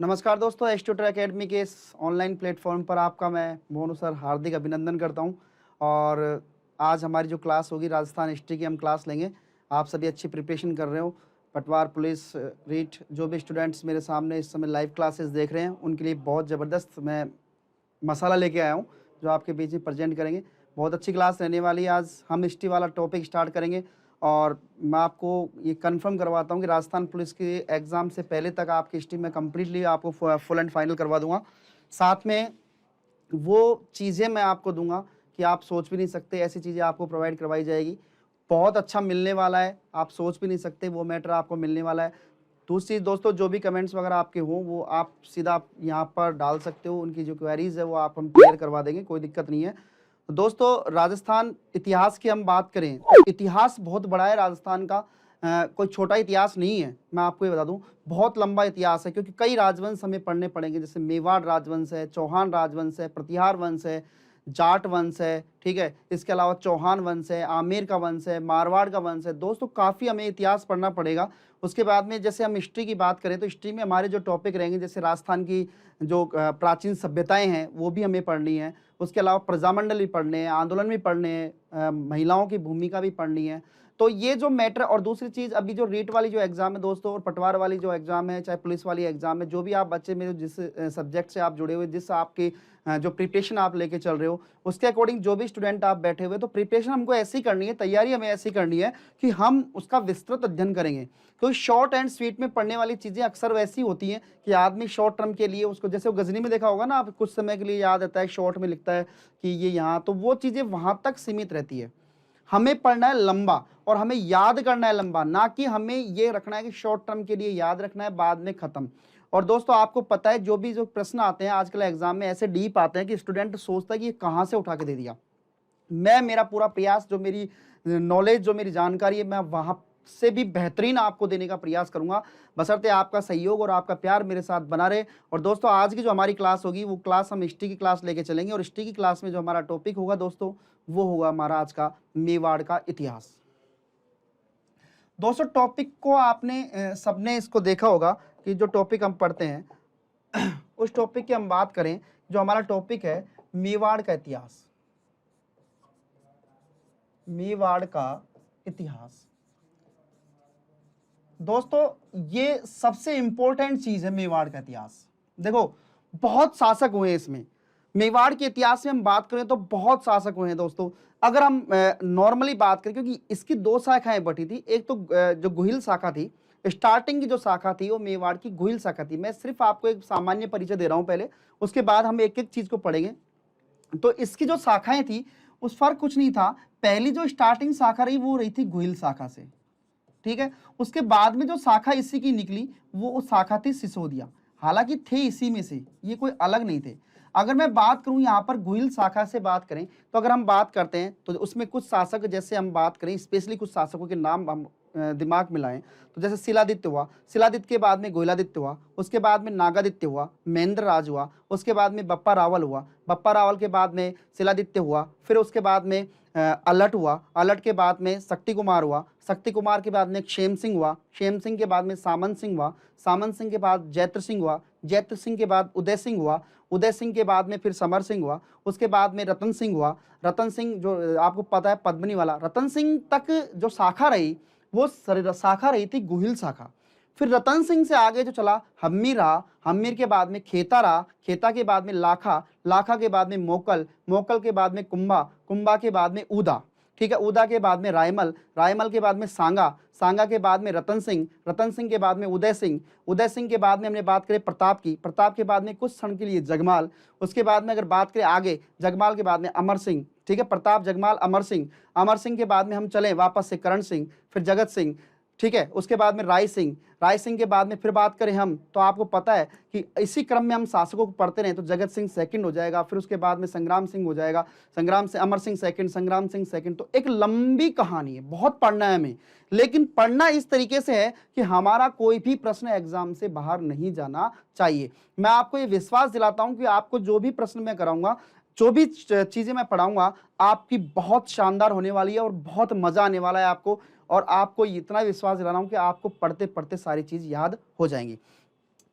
नमस्कार दोस्तों, H tutor academy के इस ऑनलाइन प्लेटफॉर्म पर आपका मैं मोनू सर हार्दिक अभिनंदन करता हूं। और आज हमारी जो क्लास होगी राजस्थान हिस्ट्री की हम क्लास लेंगे। आप सभी अच्छी प्रिपरेशन कर रहे हो। पटवार पुलिस रीट जो भी स्टूडेंट्स मेरे सामने इस समय लाइव क्लासेस देख रहे हैं उनके लिए बहुत ज़बरदस्त मैं मसाला लेके आया हूँ जो आपके बीच में प्रेजेंट करेंगे। बहुत अच्छी क्लास रहने वाली है। आज हम हिस्ट्री वाला टॉपिक स्टार्ट करेंगे और मैं आपको ये कंफर्म करवाता हूँ कि राजस्थान पुलिस के एग्ज़ाम से पहले तक आपकी हिस्ट्री में कंप्लीटली आपको फुल एंड फाइनल करवा दूंगा। साथ में वो चीज़ें मैं आपको दूंगा कि आप सोच भी नहीं सकते, ऐसी चीज़ें आपको प्रोवाइड करवाई जाएगी। बहुत अच्छा मिलने वाला है, आप सोच भी नहीं सकते वो मैटर आपको मिलने वाला है। दूसरी चीज़ दोस्तों, जो भी कमेंट्स वगैरह आपके हों वो आप सीधा यहाँ पर डाल सकते हो। उनकी जो क्वेरीज है वो आप हम क्लियर करवा देंगे, कोई दिक्कत नहीं है। तो दोस्तों, राजस्थान इतिहास की हम बात करें तो इतिहास बहुत बड़ा है राजस्थान का। कोई छोटा इतिहास नहीं है। मैं आपको ये बता दूं, बहुत लंबा इतिहास है क्योंकि कई राजवंश हमें पढ़ने पड़ेंगे। जैसे मेवाड़ राजवंश है, चौहान राजवंश है, प्रतिहार वंश है, जाट वंश है, ठीक है। इसके अलावा चौहान वंश है, आमेर का वंश है, मारवाड़ का वंश है। दोस्तों, काफ़ी हमें इतिहास पढ़ना पड़ेगा। उसके बाद में जैसे हम हिस्ट्री की बात करें तो हिस्ट्री में हमारे जो टॉपिक रहेंगे, जैसे राजस्थान की जो प्राचीन सभ्यताएं हैं वो भी हमें पढ़नी है। उसके अलावा प्रजामंडल भी पढ़ने हैं, आंदोलन भी पढ़ने हैं, महिलाओं की भूमिका भी पढ़नी है। तो ये जो मैटर, और दूसरी चीज़ अभी जो रीट वाली जो एग्ज़ाम है दोस्तों और पटवार वाली जो एग्ज़ाम है, चाहे पुलिस वाली एग्ज़ाम है, जो भी आप बच्चे मेरे जिस सब्जेक्ट से आप जुड़े हुए, जिस आपकी जो प्रिपरेशन आप लेके चल रहे हो उसके अकॉर्डिंग जो भी स्टूडेंट आप बैठे हुए, तो प्रिपरेशन हमको ऐसी करनी है, तैयारी हमें ऐसी करनी है कि हम उसका विस्तृत अध्ययन करेंगे। तो शॉर्ट एंड स्वीट में पढ़ने वाली चीज़ें अक्सर वैसी होती हैं कि आदमी शॉर्ट टर्म के लिए उसको, जैसे वो गजनी में देखा होगा ना, आप कुछ समय के लिए याद रहता है, शॉर्ट में लिखता है कि ये यहाँ, तो वो चीज़ें वहाँ तक सीमित रहती है। हमें पढ़ना है लंबा और हमें याद करना है लंबा, ना कि हमें ये रखना है कि शॉर्ट टर्म के लिए याद रखना है, बाद में खत्म। और दोस्तों, आपको पता है जो भी जो प्रश्न आते हैं आजकल एग्जाम में ऐसे डीप आते हैं कि स्टूडेंट सोचता है कि ये कहाँ से उठा के दे दिया। मैं मेरा पूरा प्रयास, जो मेरी नॉलेज, जो मेरी जानकारी है, मैं वहां से भी बेहतरीन आपको देने का प्रयास करूंगा, बशर्ते आपका सहयोग और आपका प्यार मेरे साथ बना रहे। और दोस्तों, आज की जो हमारी क्लास होगी वो क्लास हम हिस्ट्री की क्लास लेके चलेंगे और हिस्ट्री की क्लास में जो हमारा टॉपिक होगा दोस्तों वो होगा हमारा आज का मेवाड़ का इतिहास। दोस्तों, टॉपिक को आपने सबने इसको देखा होगा कि जो टॉपिक हम पढ़ते हैं उस टॉपिक की हम बात करें, जो हमारा टॉपिक है मेवाड़ का इतिहास। मेवाड़ का इतिहास दोस्तों, ये सबसे इंपॉर्टेंट चीज है। मेवाड़ का इतिहास देखो, बहुत शासक हुए हैं इसमें। मेवाड़ के इतिहास में हम बात करें तो बहुत शासक हुए हैं दोस्तों। अगर हम नॉर्मली बात करें, क्योंकि इसकी दो शाखाएं बटी थी, एक तो जो गुहिल शाखा थी, स्टार्टिंग की जो शाखा थी वो मेवाड़ की गुहिल शाखा थी। मैं सिर्फ आपको एक सामान्य परिचय दे रहा हूं पहले, उसके बाद हम एक एक चीज को पढ़ेंगे। तो इसकी जो शाखाएं थी उस फर्क कुछ नहीं था। पहली जो स्टार्टिंग शाखा रही वो रही थी गुहिल शाखा से, ठीक है। उसके बाद में जो शाखा इसी की निकली वो शाखा थी सिसोदिया। हालांकि थे इसी में से, ये कोई अलग नहीं थे। अगर मैं बात करूं यहाँ पर गुहिल शाखा से बात करें तो अगर हम बात करते हैं तो उसमें कुछ शासक, जैसे हम बात करें स्पेशली कुछ शासकों के नाम हम दिमाग में लाएं तो जैसे शिलादित्य हुआ, शिलादित्य के बाद में गोहिलादित्य हुआ, उसके बाद में नागादित्य हुआ, महेंद्र राज हुआ, उसके बाद में बप्पा रावल हुआ, बप्पा रावल के बाद में शिलादित्य हुआ, फिर उसके बाद में अलट हुआ, अलट के बाद में शक्ति कुमार हुआ, शक्ति कुमार के बाद में क्षेम सिंह हुआ, क्षेम सिंह के बाद में सामंत सिंह हुआ, सामंत सिंह के बाद जैत्र सिंह हुआ, जैत्र सिंह के बाद उदय सिंह हुआ, उदय सिंह के बाद में फिर समर सिंह हुआ, उसके बाद में रतन सिंह हुआ। रतन सिंह जो आपको पता है पद्मनी वाला, रतन सिंह तक जो शाखा रही वो शाखा रही थी गुहिल शाखा। फिर रतन सिंह से आगे जो चला हम्मीर रहा, हम्मीर के बाद में खेता रहा, खेता के बाद में लाखा, लाखा के बाद में मोकल, मोकल के बाद में कुंभा, कुंभा के बाद में ऊदा, ठीक है, ऊदा के बाद में रायमल, रायमल के बाद में सांगा, सांगा के बाद में रतन सिंह, रतन सिंह के बाद में उदय सिंह, उदय सिंह के बाद में हमने बात करें प्रताप की, प्रताप के बाद में कुछ क्षण के लिए जगमाल, उसके बाद में अगर बात करें आगे जगमाल के बाद में अमर सिंह, ठीक है, प्रताप जगमाल अमर सिंह, अमर सिंह के बाद में हम चले वापस से करण सिंह, फिर जगत सिंह, ठीक है, उसके बाद में राय सिंह, राय सिंह के बाद में फिर बात करें हम तो आपको पता है कि इसी क्रम में हम शासकों को पढ़ते रहे तो जगत सिंह सेकंड हो जाएगा, फिर उसके बाद में संग्राम सिंह हो जाएगा, संग्राम से अमर सिंह सेकंड, संग्राम सिंह सेकंड। तो एक लंबी कहानी है, बहुत पढ़ना है हमें, लेकिन पढ़ना इस तरीके से है कि हमारा कोई भी प्रश्न एग्जाम से बाहर नहीं जाना चाहिए। मैं आपको ये विश्वास दिलाता हूं कि आपको जो भी प्रश्न मैं कराऊंगा, जो भी चीजें मैं पढ़ाऊंगा, आपकी बहुत शानदार होने वाली है और बहुत मजा आने वाला है आपको। और आपको इतना विश्वास दिला रहा हूं कि आपको पढ़ते पढ़ते सारी चीज याद हो जाएंगी।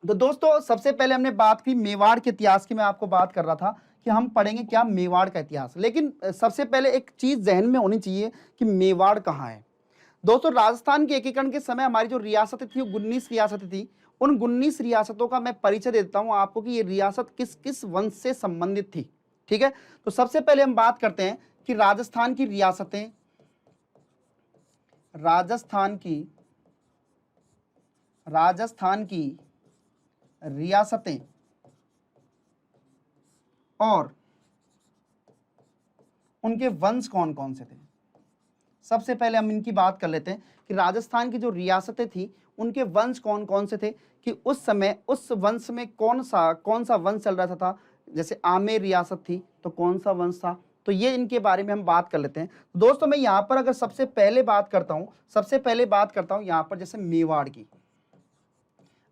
तो दोस्तों सबसे पहले हमने बात की मेवाड़ के इतिहास की, मैं आपको बात कर रहा था कि हम पढ़ेंगे क्या मेवाड़ का इतिहास। लेकिन सबसे पहले एक चीज जहन में होनी चाहिए कि मेवाड़ कहाँ है। दोस्तों राजस्थान के एकीकरण के समय हमारी जो रियासतें थी वो 19 रियासतें थी। उन 19 रियासतों का मैं परिचय देता हूं आपको कि ये रियासत किस किस वंश से संबंधित थी। ठीक है, तो सबसे पहले हम बात करते हैं कि राजस्थान की रियासतें, राजस्थान की रियासतें और उनके वंश कौन कौन से थे। सबसे पहले हम इनकी बात कर लेते हैं कि राजस्थान की जो रियासतें थी उनके वंश कौन कौन से थे, कि उस समय उस वंश में कौन सा वंश चल रहा था। जैसे आमेर रियासत थी तो कौन सा वंश था, तो ये इनके बारे में हम बात कर लेते हैं। दोस्तों मैं यहाँ पर अगर सबसे पहले बात करता हूँ यहाँ पर जैसे मेवाड़ की।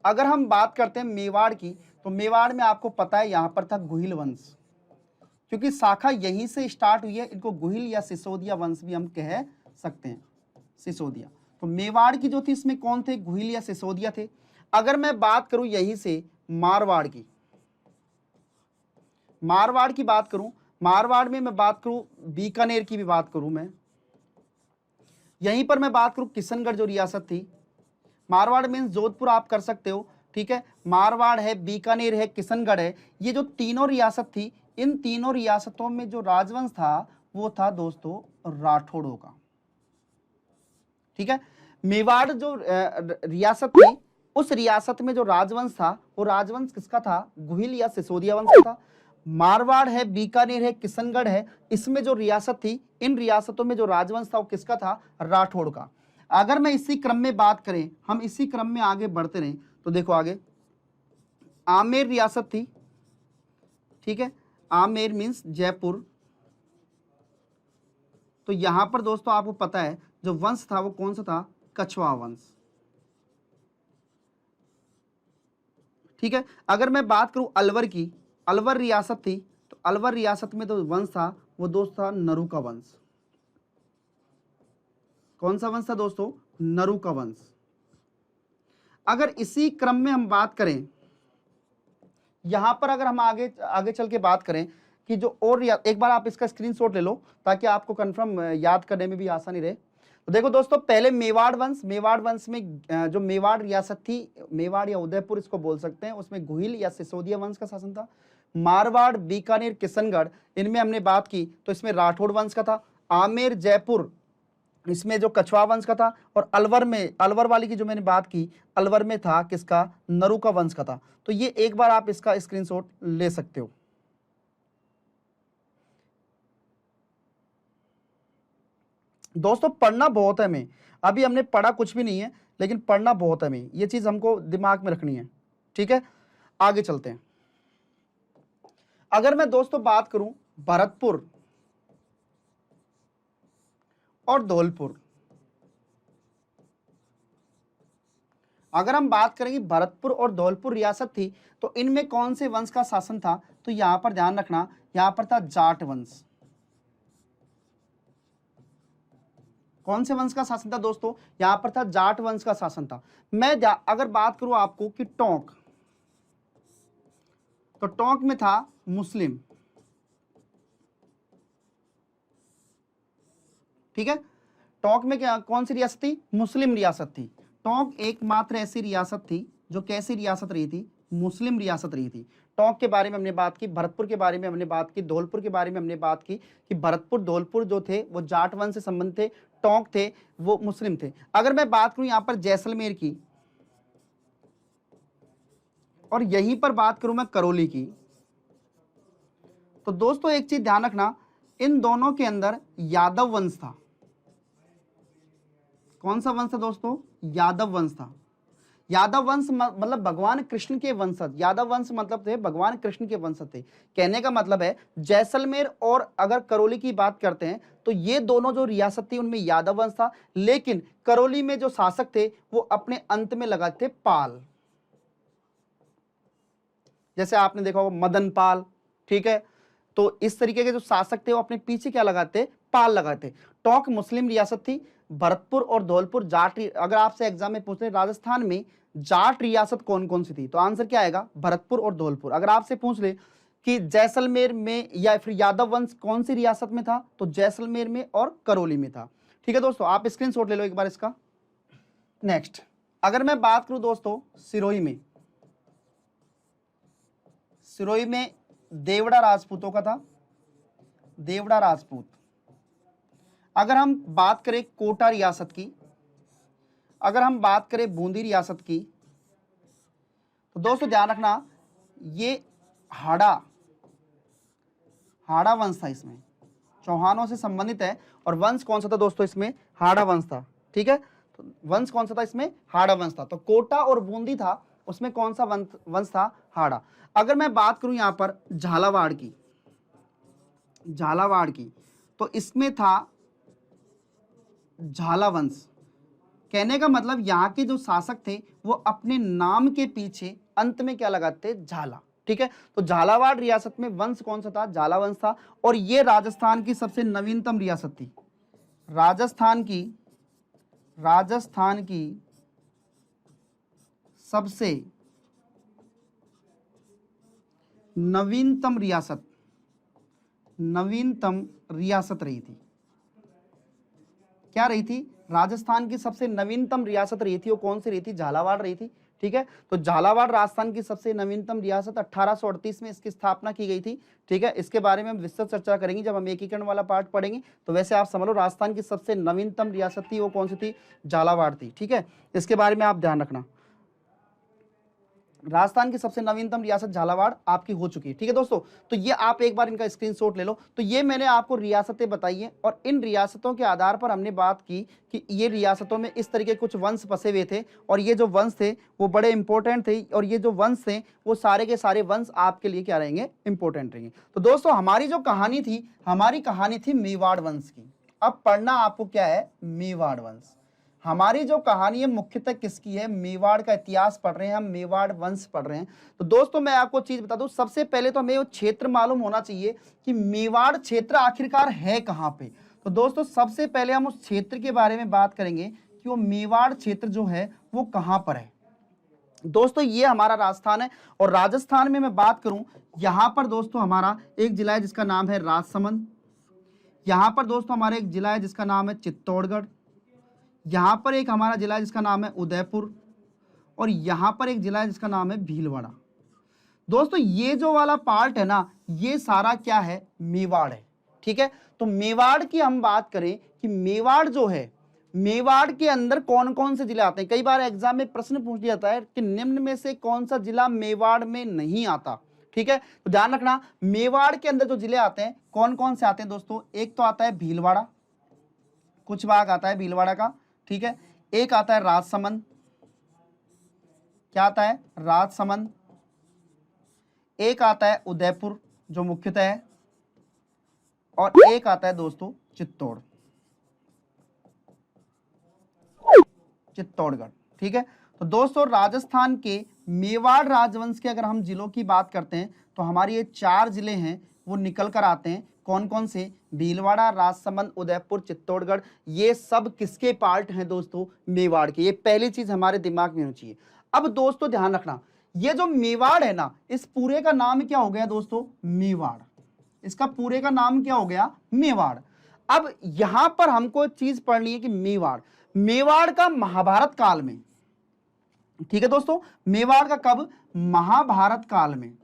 अगर हम बात करते हैं मेवाड़ की, तो मेवाड़ में आपको पता है यहाँ पर था गुहिल वंश, क्योंकि शाखा यहीं से स्टार्ट हुई है। इनको गुहिल या सिसोदिया वंश भी हम कह सकते हैं, सिसोदिया। तो मेवाड़ की जो थी इसमें कौन थे, गुहिल या सिसोदिया थे। अगर मैं बात करूं यहीं से मारवाड़ की, बात करूं, मारवाड़ में मैं बात करूं, बीकानेर की भी बात करूं मैं, यहीं पर मैं बात करूं किशनगढ़ जो रियासत थी। मारवाड़ मीन्स जोधपुर आप कर सकते हो, ठीक है। मारवाड़ है, बीकानेर है, किशनगढ़ है, ये जो तीनों रियासत थी, इन तीनों रियासतों में जो राजवंश था वो था दोस्तों राठौड़ों का। ठीक है, मेवाड़ जो रियासत थी उस रियासत में जो राजवंश था वो राजवंश किसका था, गुहिल या सिसोदिया वंश का था। मारवाड़ है, बीकानेर है, किशनगढ़ है, इसमें जो रियासत थी, इन रियासतों में जो राजवंश था वो किसका था, राठौड़ का। अगर मैं इसी क्रम में बात करें, हम इसी क्रम में आगे बढ़ते रहें, तो देखो आगे आमेर रियासत थी। ठीक है, आमेर मीन्स जयपुर। तो यहां पर दोस्तों आपको पता है जो वंश था वो कौन सा था, कछवा वंश। ठीक है, अगर मैं बात करूं अलवर की, अलवर रियासत थी, तो अलवर रियासत में जो वंश था वो दोस्त था नरू का वंश। कौन सा वंश था दोस्तों, नरू का वंश। अगर इसी क्रम में हम बात करें, यहां पर अगर हम आगे आगे चल के बात करें कि जो और एक बार आप इसका स्क्रीनशॉट ले लो ताकि आपको कंफर्म याद करने में भी आसानी रहे। तो देखो दोस्तों पहले मेवाड़ वंश में जो मेवाड़ रियासत थी, मेवाड़ या उदयपुर इसको बोल सकते हैं, उसमें गुहिल या सिसोदिया वंश का शासन था। मारवाड़, बीकानेर, किशनगढ़, इनमें हमने बात की तो इसमें राठौड़ वंश का था। आमेर, जयपुर, इसमें जो कछवा वंश का था। और अलवर में, अलवर वाली की जो मैंने बात की, अलवर में था किसका, नरू का वंश का था। तो ये एक बार आप इसका स्क्रीनशॉट ले सकते हो। दोस्तों पढ़ना बहुत है हमें, अभी हमने पढ़ा कुछ भी नहीं है लेकिन पढ़ना बहुत है हमें, ये चीज हमको दिमाग में रखनी है। ठीक है, आगे चलते हैं। अगर मैं दोस्तों बात करूं भरतपुर और धौलपुर, अगर हम बात करेंगे भरतपुर और धौलपुर रियासत थी तो इनमें कौन से वंश का शासन था, तो यहां पर ध्यान रखना, यहां पर था जाट वंश। कौन से वंश का शासन था दोस्तों, यहां पर था जाट वंश का शासन था। मैं अगर बात करूं आपको कि टोंक, तो टोंक में था मुस्लिम। ठीक है, टोंक में क्या, कौन सी रियासत थी, मुस्लिम रियासत थी। टोंक एकमात्र ऐसी रियासत थी जो कैसी रियासत रही थी, मुस्लिम रियासत रही थी। टोंक के बारे में हमने बात की, भरतपुर के बारे में हमने बात की, धौलपुर के बारे में हमने बात की कि भरतपुर धौलपुर जो थे वो जाट वंश से संबंध थे, टोंक थे वो मुस्लिम थे। अगर मैं बात करूं यहां पर जैसलमेर की, और यहीं पर बात करूं मैं करौली की, तो दोस्तों एक चीज ध्यान रखना, इन दोनों के अंदर यादव वंश था। कौन सा वंश था दोस्तों, यादव वंश था। यादव वंश मतलब भगवान कृष्ण के वंशज, यादव वंश मतलब थे भगवान कृष्ण के वंशज थे। कहने का मतलब है जैसलमेर और अगर करौली की बात करते हैं तो ये दोनों जो रियासत थी उनमें यादव वंश था, लेकिन करौली में जो शासक थे वो अपने अंत में लगाते थे पाल। जैसे आपने देखा होगा मदन पाल, ठीक है, तो इस तरीके के जो शासक थे वो अपने पीछे क्या लगाते, पाल लगाते। टोंक मुस्लिम रियासत थी, भरतपुर और धौलपुर जाट। अगर आपसे एग्जाम में पूछते राजस्थान में जाट रियासत कौन कौन सी थी? तो आंसर क्या आएगा? भरतपुर और धौलपुर। अगर आपसे पूछ ले कि जैसलमेर में या फिर यादव वंश कौन सी रियासत में था, तो जैसलमेर में और करौली में था। ठीक है दोस्तों, आप स्क्रीनशॉट ले लो एक बार इसका। नेक्स्ट, अगर मैं बात करूं दोस्तों सिरोही में, सिरोही में देवड़ा राजपूतों का था, देवड़ा राजपूत। अगर हम बात करें कोटा रियासत की, अगर हम बात करें बूंदी रियासत की, तो दोस्तों ध्यान रखना ये हाड़ा वंश था, इसमें चौहानों से संबंधित है। और वंश कौन सा था दोस्तों? इसमें हाड़ा वंश था। ठीक है, तो वंश कौन सा था? इसमें हाड़ा वंश था। तो कोटा और बूंदी था, उसमें कौन सा वंश था? हाड़ा। अगर मैं बात करूं यहां पर झालावाड़ की, झालावाड़ की, तो इसमें था झाला वंश। कहने का मतलब यहाँ के जो शासक थे वो अपने नाम के पीछे अंत में क्या लगाते? झाला। ठीक है, तो झालावाड़ रियासत में वंश कौन सा था? झाला वंश था। और ये राजस्थान की सबसे नवीनतम रियासत थी। राजस्थान की सबसे नवीनतम रियासत रही थी। क्या रही थी? राजस्थान की सबसे नवीनतम रियासत रही थी। वो कौन सी रही थी? झालावाड़ रही थी। ठीक है, तो झालावाड़ राजस्थान की सबसे नवीनतम रियासत 1838 में इसकी स्थापना की गई थी। ठीक है, इसके बारे में हम विस्तृत चर्चा करेंगे जब हम एकीकरण वाला पार्ट पढ़ेंगे। तो वैसे आप समझ लो राजस्थान की सबसे नवीनतम रियासत थी, वो कौन सी थी? झालावाड़ थी। ठीक है, इसके बारे में आप ध्यान रखना। राजस्थान की सबसे नवीनतम रियासत झालावाड़ आपकी हो चुकी है। ठीक है दोस्तों, तो ये आप एक बार इनका स्क्रीनशॉट ले लो। तो ये मैंने आपको रियासतें बताई हैं और इन रियासतों के आधार पर हमने बात की कि ये रियासतों में इस तरीके कुछ वंश बसे हुए थे और ये जो वंश थे वो बड़े इंपॉर्टेंट थे और ये जो वंश थे वो सारे के सारे वंश आपके लिए क्या रहेंगे? इंपॉर्टेंट रहेंगे। तो दोस्तों हमारी जो कहानी थी, हमारी कहानी थी मेवाड़ वंश की। अब पढ़ना आपको क्या है? मेवाड़ वंश। हमारी जो कहानी है मुख्यतः किसकी है? मेवाड़ का इतिहास पढ़ रहे हैं हम, मेवाड़ वंश पढ़ रहे हैं। तो दोस्तों मैं आपको चीज बता दूं, सबसे पहले तो हमें वो क्षेत्र मालूम होना चाहिए कि मेवाड़ क्षेत्र आखिरकार है कहां पे। तो दोस्तों सबसे पहले हम उस क्षेत्र के बारे में बात करेंगे कि वो मेवाड़ क्षेत्र जो है वो कहां पर है। दोस्तों ये हमारा राजस्थान है और राजस्थान में मैं बात करूं, यहां पर दोस्तों हमारा एक जिला है जिसका नाम है राजसमंद। यहां पर दोस्तों हमारा एक जिला है जिसका नाम है चित्तौड़गढ़। यहां पर एक हमारा जिला है जिसका नाम है उदयपुर और यहां पर एक जिला है जिसका नाम है भीलवाड़ा। दोस्तों ये जो वाला पार्ट है ना, ये सारा क्या है? मेवाड़ है। ठीक है, तो मेवाड़ की हम बात करें कि मेवाड़ जो है, मेवाड़ के अंदर कौन कौन से जिले आते हैं? कई बार एग्जाम में प्रश्न पूछ लिया जाता है कि निम्न में से कौन सा जिला मेवाड़ में नहीं आता। ठीक है, तो ध्यान रखना मेवाड़ के अंदर जो जिले आते हैं कौन कौन से आते हैं दोस्तों? एक तो आता है भीलवाड़ा, कुछ भाग आता है भीलवाड़ा का। ठीक है, एक आता है राजसमंद। क्या आता है? राजसमंद। एक आता है उदयपुर जो मुख्यतः है और एक आता है दोस्तों चित्तौड़गढ़। ठीक है, तो दोस्तों राजस्थान के मेवाड़ राजवंश के अगर हम जिलों की बात करते हैं तो हमारी ये 4 जिले हैं वो निकल कर आते हैं। कौन कौन से? भीलवाड़ा, राजसमंद, उदयपुर, चित्तौड़गढ़। ये सब किसके पार्ट हैं दोस्तों? मेवाड़ के। ये पहली चीज हमारे दिमाग में होनी चाहिए। अब दोस्तों ध्यान रखना, ये जो मेवाड़ है ना, इस पूरे का नाम क्या हो गया दोस्तों? मेवाड़। इसका पूरे का नाम क्या हो गया? मेवाड़। अब यहां पर हमको एक चीज पढ़नी है कि मेवाड़ का महाभारत काल में, ठीक है दोस्तों, मेवाड़ का कब? महाभारत काल में।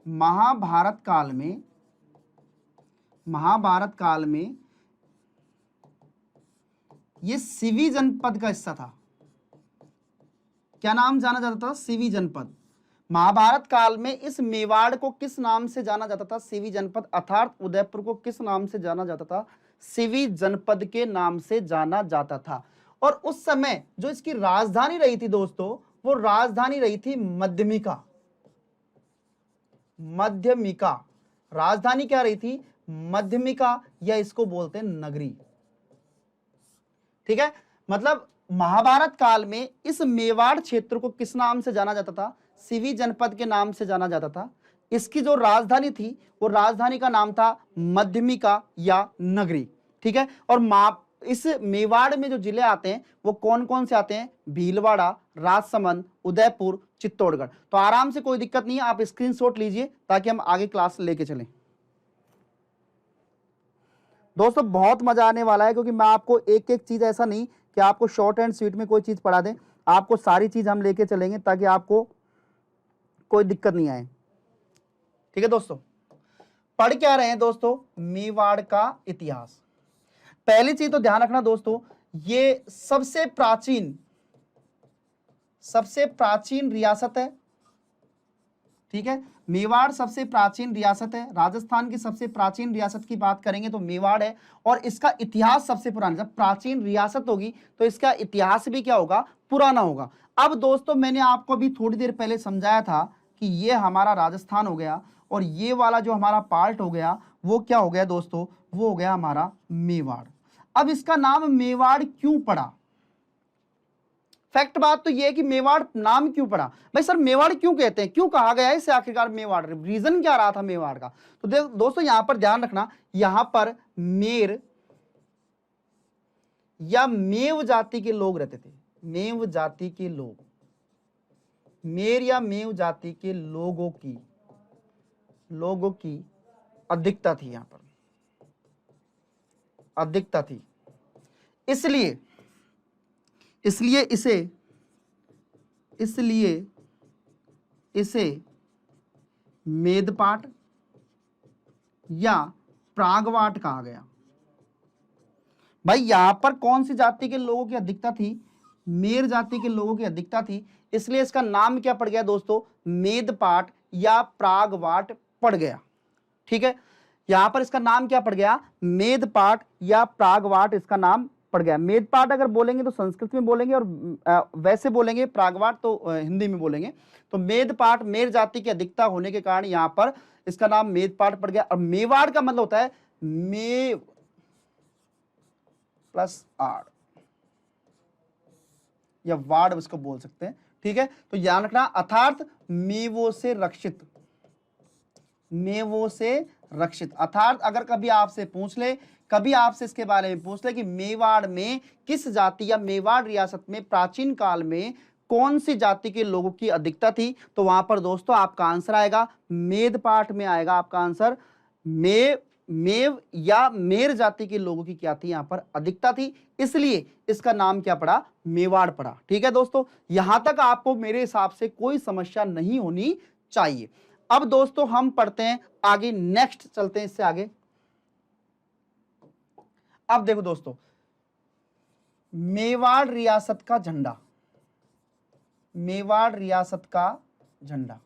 महाभारत काल में ये सिवी जनपद का हिस्सा था। क्या नाम जाना जाता था? सिवी जनपद। महाभारत काल में इस मेवाड़ को किस नाम से जाना जाता था? सिवी जनपद। अर्थात उदयपुर को किस नाम से जाना जाता था? सिवी जनपद के नाम से जाना जाता था। और उस समय जो इसकी राजधानी रही थी दोस्तों, वो राजधानी रही थी मध्यमिका। राजधानी क्या रही थी? मध्यमिका, या इसको बोलते हैं नगरी। ठीक है, मतलब महाभारत काल में इस मेवाड़ क्षेत्र को किस नाम से जाना जाता था? सिवी जनपद के नाम से जाना जाता था। इसकी जो राजधानी थी वो राजधानी का नाम था मध्यमिका या नगरी। ठीक है, और इस मेवाड़ में जो जिले आते हैं वो कौन कौन से आते हैं? भीलवाड़ा, राजसमंद, उदयपुर, चित्तौड़गढ़। तो आराम से, कोई दिक्कत नहीं है, आप स्क्रीनशॉट लीजिए ताकि हम आगे क्लास लेके चलें। दोस्तों बहुत मजा आने वाला है, क्योंकि मैं आपको एक एक चीज, ऐसा नहीं कि आपको शॉर्ट एंड स्वीट में कोई चीज पढ़ा दें, आपको सारी चीज हम लेके चलेंगे ताकि आपको कोई दिक्कत नहीं आए। ठीक है दोस्तों, पढ़ क्या रहे हैं दोस्तों? मेवाड़ का इतिहास। पहली चीज तो ध्यान रखना दोस्तों, ये सबसे प्राचीन रियासत है। ठीक है, मेवाड़ सबसे प्राचीन रियासत है। राजस्थान की सबसे प्राचीन रियासत की बात करेंगे तो मेवाड़ है, और इसका इतिहास सबसे पुराना। जब प्राचीन रियासत होगी तो इसका इतिहास भी क्या होगा? पुराना होगा। अब दोस्तों मैंने आपको अभी थोड़ी देर पहले समझाया था कि ये हमारा राजस्थान हो गया, और ये वाला जो हमारा पार्ट हो गया वो क्या हो गया दोस्तों? वो हो गया हमारा मेवाड़। अब इसका नाम मेवाड़ क्यों पड़ा? फैक्ट बात तो ये है कि मेवाड़ नाम क्यों पड़ा? भाई सर मेवाड़ क्यों कहते हैं, क्यों कहा गया है इसे आखिरकार मेवाड़? रीजन क्या रहा था मेवाड़ का? तो दोस्तों यहां पर ध्यान रखना, यहां पर मेर या मेव जाति के लोग रहते थे। मेव जाति के लोग, मेर या मेव जाति के लोगों की अधिकता थी, यहां पर अधिकता थी। इसलिए इसे मेदपाट या प्रागवाट कहा गया। भाई यहां पर कौन सी जाति के लोगों की अधिकता थी? मेर जाति के लोगों की अधिकता थी, इसलिए इसका नाम क्या पड़ गया दोस्तों? मेदपाट या प्रागवाट पड़ गया। ठीक है, यहां पर इसका नाम क्या पड़ गया? मेदपाट या प्रागवाट इसका नाम पड़ गया। मेदपाट अगर बोलेंगे तो संस्कृत में बोलेंगे, और वैसे बोलेंगे प्रागवाट तो हिंदी में बोलेंगे। तो मेदपाट मेर जाति की अधिकता होने के कारण यहां पर इसका नाम मेदपाट पड़ गया। और मेवाड़ का मतलब होता है मेव प्लस आड़, या वाड़ इसको बोल सकते हैं। ठीक है, तो ध्यान रखना, अर्थात मेवों से रक्षित, मेवों से रक्षित। अर्थात अगर कभी आपसे पूछ ले, कभी आपसे इसके बारे में पूछ ले कि मेवाड़ में किस जाति या मेवाड़ रियासत में प्राचीन काल में कौन सी जाति के लोगों की अधिकता थी, तो वहां पर दोस्तों आपका आंसर आएगा मेदपाट में आएगा आपका आंसर। मेव या मेर जाति के लोगों की क्या थी? यहां पर अधिकता थी, इसलिए इसका नाम क्या पड़ा? मेवाड़ पड़ा। ठीक है दोस्तों, यहां तक आपको मेरे हिसाब से कोई समस्या नहीं होनी चाहिए। अब दोस्तों हम पढ़ते हैं आगे, नेक्स्ट चलते हैं इससे आगे। अब देखो दोस्तों, मेवाड़ रियासत का झंडा, मेवाड़ रियासत का झंडा।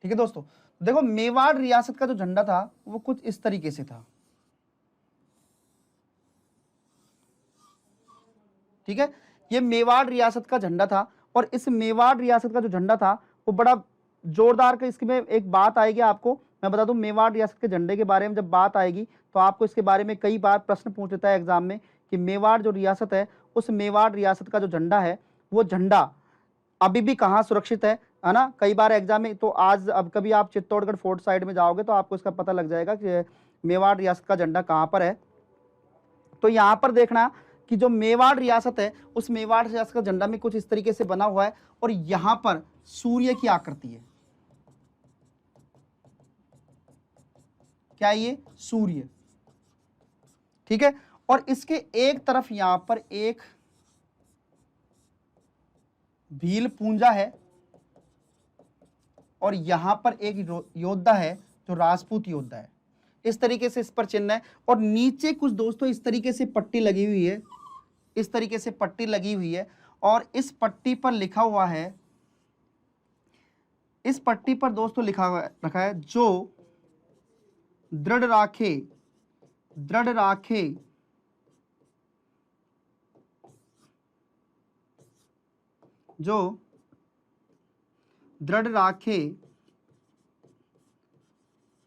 ठीक है दोस्तों, देखो मेवाड़ रियासत का जो झंडा था वो कुछ इस तरीके से था। ठीक है, ये मेवाड़ रियासत का झंडा था, और इस मेवाड़ रियासत का जो झंडा था वो बड़ा जोरदार का। इसकी में एक बात आएगी, आपको मैं बता दूं, मेवाड़ रियासत के झंडे के बारे में जब बात आएगी तो आपको इसके बारे में कई बार प्रश्न पूछ लेता है एग्जाम में कि मेवाड़ जो रियासत है, उस मेवाड़ रियासत का जो झंडा है, वो झंडा अभी भी कहाँ सुरक्षित है ना? कई बार एग्जाम में, तो आज अब कभी आप चित्तौड़गढ़ फोर्ट साइड में जाओगे तो आपको इसका पता लग जाएगा कि मेवाड़ रियासत का झंडा कहाँ पर है। तो यहाँ पर देखना कि जो मेवाड़ रियासत है, उस मेवाड़ रियासत का झंडा में कुछ इस तरीके से बना हुआ है, और यहां पर सूर्य की आकृति है। क्या ये? सूर्य। ठीक है, और इसके एक तरफ यहां पर एक भील पूंजा है, और यहां पर एक योद्धा है जो राजपूत योद्धा है। इस तरीके से इस पर चिन्ह है, और नीचे कुछ दोस्तों इस तरीके से पट्टी लगी हुई है, इस तरीके से पट्टी लगी हुई है, और इस पट्टी पर लिखा हुआ है, इस पट्टी पर दोस्तों लिखा हुआ रखा है, जो दृढ़ राखे, दृढ़ राखे जो दृढ़ राखे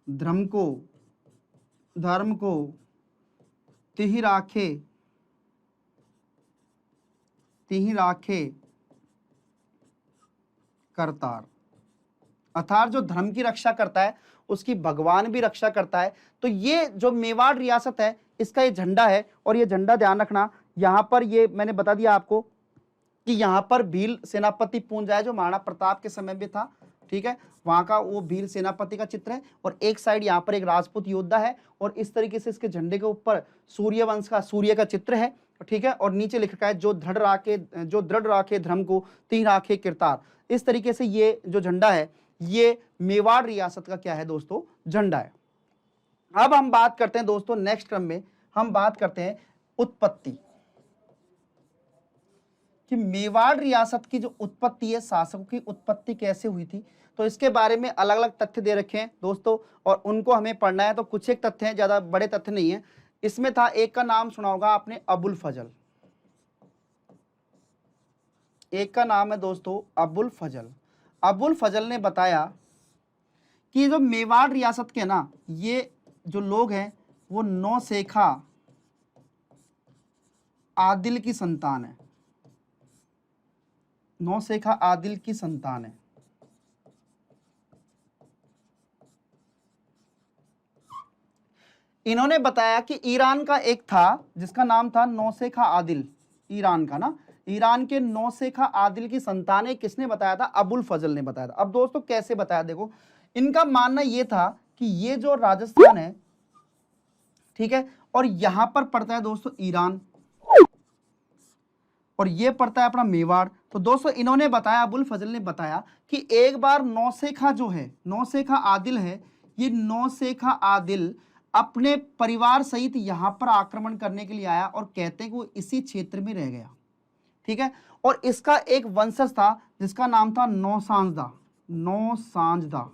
धर्म को तिहि राखे करतार। अर्थात जो धर्म की रक्षा करता है उसकी भगवान भी रक्षा करता है। तो ये जो मेवाड़ रियासत है इसका ये झंडा है, और ये झंडा ध्यान रखना, यहाँ पर ये मैंने बता दिया आपको कि यहाँ पर भील सेनापति पुंज है जो महाराणा प्रताप के समय में था, ठीक है, वहां का वो भील सेनापति का चित्र है, और एक साइड यहाँ पर एक राजपूत योद्धा है, और इस तरीके से इसके झंडे के ऊपर सूर्यवंश का सूर्य का चित्र है, ठीक है, और नीचे लिखा है जो दृढ़ राखे धर्म को तीन राखे किरतार। इस तरीके से ये जो झंडा है ये मेवाड़ रियासत का क्या है दोस्तों, झंडा है। अब हम बात करते हैं दोस्तों, नेक्स्ट क्रम में हम बात करते हैं उत्पत्ति, कि मेवाड़ रियासत की जो उत्पत्ति है, शासकों की उत्पत्ति कैसे हुई थी। तो इसके बारे में अलग अलग तथ्य दे रखे हैं दोस्तों, और उनको हमें पढ़ना है। तो कुछ एक तथ्य हैं, ज्यादा बड़े तथ्य नहीं है। इसमें था, एक का नाम सुना होगा आपने, अबुल फजल। एक का नाम है दोस्तों अबुल फजल। अबुल फजल ने बताया कि जो मेवाड़ रियासत के ना ये जो लोग हैं वो नौशेखा आदिल की संतान है, नौशेखा आदिल की संतान है। इन्होंने बताया कि ईरान का एक था जिसका नाम था नौशेखा आदिल, ईरान का ना, ईरान के नौशेखा आदिल की संतान है। किसने बताया था, अबुल फजल ने बताया था। अब दोस्तों कैसे बताया, देखो इनका मानना यह था कि ये जो राजस्थान है, ठीक है, और यहां पर पड़ता है दोस्तों ईरान, और ये पड़ता है अपना मेवाड़। तो दोस्तों इन्होंने बताया, अबुल फजल ने बताया कि एक बार नौशेखा जो है, नौशेखा आदिल है, ये नौशेखा आदिल अपने परिवार सहित यहां पर आक्रमण करने के लिए आया, और कहते हैं कि वो इसी क्षेत्र में रह गया, ठीक है, और इसका एक वंशज था जिसका नाम था नौसांजदा, नौसांजदा,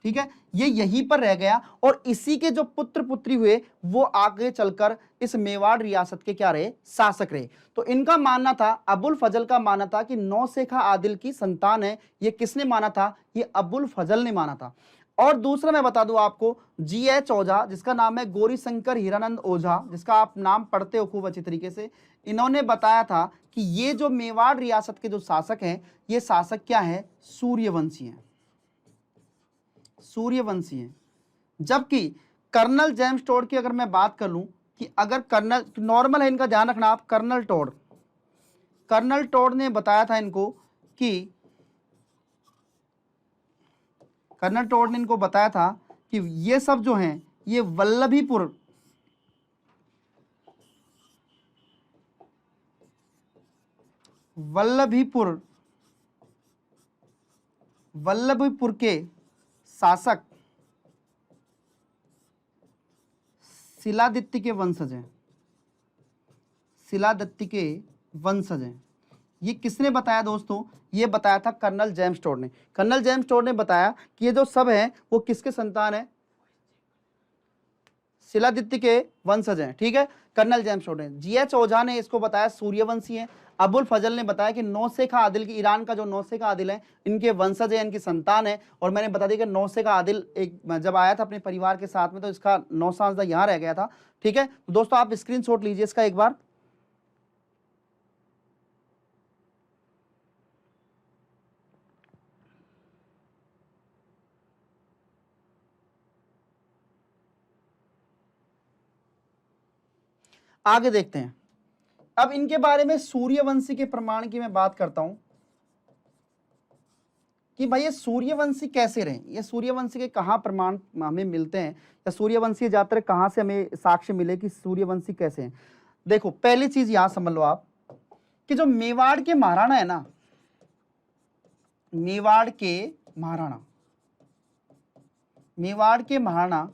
ठीक है, ये यहीं पर रह गया, और इसी के जो पुत्र पुत्री हुए वो आगे चलकर इस मेवाड़ रियासत के क्या रहे, शासक रहे। तो इनका मानना था, अबुल फजल का मानना था कि नौशेखा आदिल की संतान है। ये किसने माना था, ये अबुल फजल ने माना था। और दूसरा मैं बता दूं आपको, GH ओझा, जिसका नाम है गौरी शंकर हीरानंद ओझा, जिसका आप नाम पढ़ते हो खूब अच्छी तरीके से, इन्होंने बताया था कि ये जो मेवाड़ रियासत के जो शासक हैं, ये शासक क्या है, सूर्यवंशी हैं, सूर्यवंशी हैं। जबकि कर्नल जेम्स टोड की अगर मैं बात कर लूं, कि अगर कर्नल नॉर्मल है, इनका ध्यान रखना आप, कर्नल टोड ने बताया था इनको कि, कर्नल टोड ने इनको बताया था कि ये सब जो हैं ये वल्लभीपुर के शासक शिलादित्य के वंशज हैं, शिलादित्य के वंशज हैं। ये किसने बताया दोस्तों, ये बताया था कर्नल जेम्स टोड ने। कर्नल जेम्स टोड ने बताया कि ये जो सब हैं वो किसके संतान है, शिलादित्य के वंशज हैं, ठीक है, कर्नल जेम्स टोड ने। GH ओझा ने इसको बताया सूर्यवंशी है। अबुल फजल ने बताया कि नौशेखा आदिल की, ईरान का जो नौशेखा आदिल है इनके वंशज है, इनकी संतान है। और मैंने बता दिया कि नौशेखा आदिल एक जब आया था अपने परिवार के साथ में, तो इसका नौसांजदा यहाँ रह गया था, ठीक है। तो दोस्तों आप स्क्रीनशॉट लीजिए इसका एक बार। आगे देखते हैं। अब इनके बारे में सूर्यवंशी के प्रमाण की मैं बात करता हूं कि भाई ये सूर्यवंशी कैसे रहे, ये सूर्यवंशी के कहां प्रमाण हमें मिलते हैं, या सूर्यवंशी जातर कहां से हमें साक्ष्य मिले कि सूर्यवंशी कैसे हैं। देखो पहली चीज यहां समझ लो आप कि जो मेवाड़ के महाराणा है ना, मेवाड़ के महाराणा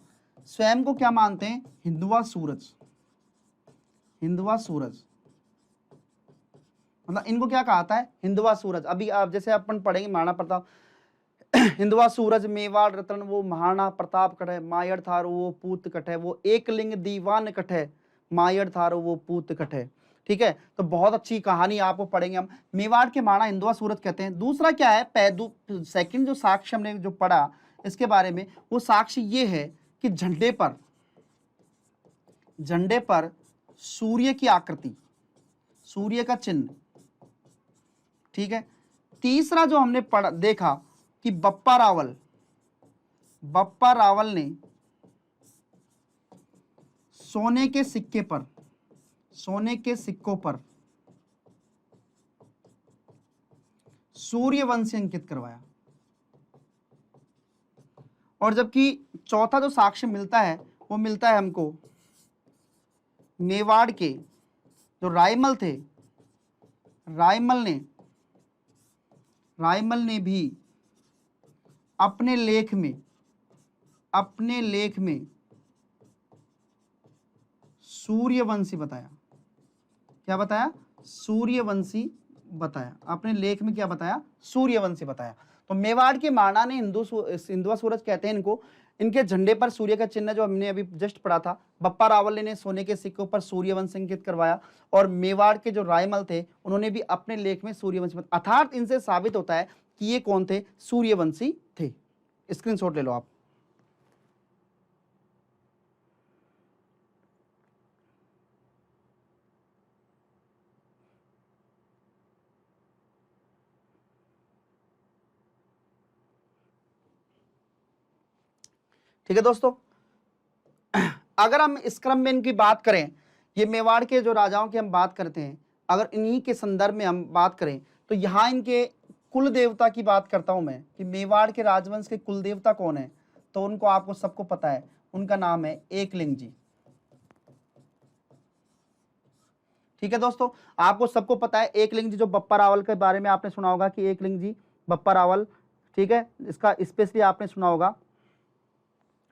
स्वयं को क्या मानते हैं, हिंदुआ सूरज, मतलब इनको क्या कहा है, हिंदुआ सूरज। अभी आप जैसे अपन पढ़ेंगे महाराणा प्रताप, हिंदुआ सूरज मेवाड़ रतन वो महाराणा प्रताप कटे, मायड़ थारो वो पूत कटे, वो एक लिंग दीवान कटे, मायड़ थारो वो पूत कटे, ठीक है। तो बहुत अच्छी कहानी आपको पढ़ेंगे हम। मेवाड़ के महाराणा हिंदुआ सूरज कहते हैं। दूसरा क्या है, सेकंड जो साक्ष्य हमने जो पढ़ा इसके बारे में, वो साक्ष्य ये है कि झंडे पर सूर्य की आकृति, सूर्य का चिन्ह, ठीक है। तीसरा जो हमने देखा कि बप्पा रावल बप्पा रावल ने सोने के सिक्के पर, सोने के सिक्कों पर सूर्यवंशी अंकित करवाया। और जबकि चौथा जो साक्ष्य मिलता है वो मिलता है हमको मेवाड़ के जो रायमल थे, रायमल ने भी अपने लेख में सूर्यवंशी बताया। क्या बताया? सूर्यवंशी बताया। अपने लेख में क्या बताया? सूर्यवंशी बताया। तो मेवाड़ के मारना ने हिंदुआ सूरज कहते हैं इनको। इनके झंडे पर सूर्य का चिन्ह जो हमने अभी जस्ट पढ़ा था, बप्पा रावल ने सोने के सिक्कों पर सूर्यवंश अंकित करवाया। और मेवाड़ के जो रायमल थे उन्होंने भी अपने लेख में सूर्यवंशी, अर्थात इनसे साबित होता है कि ये कौन थे? सूर्यवंशी थे। स्क्रीनशॉट ले लो आप। ठीक है दोस्तों, अगर हम इस क्रम में इनकी बात करें, ये मेवाड़ के जो राजाओं की हम बात करते हैं, अगर इन्हीं के संदर्भ में हम बात करें तो यहाँ इनके कुल देवता की बात करता हूं मैं कि मेवाड़ के राजवंश के कुल देवता कौन है। तो उनको आपको सबको पता है, उनका नाम है एकलिंग जी। ठीक है दोस्तों, आपको सबको पता है एकलिंग जी, जो बप्पा रावल के बारे में आपने सुना होगा कि एकलिंग जी, बप्पा रावल, ठीक है, इसका स्पेशली आपने सुना होगा।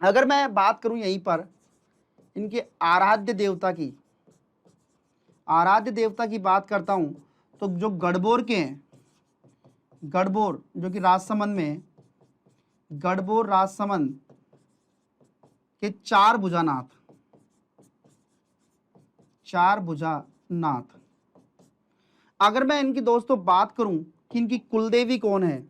अगर मैं बात करूं यहीं पर इनके आराध्य देवता की बात करता हूं तो जो गढ़बोर के हैं, गढ़बोर जो कि राजसमंद में है, गढ़बोर राजसमंद के चार भुजानाथ। अगर मैं इनकी दोस्तों बात करूं कि इनकी कुलदेवी कौन है,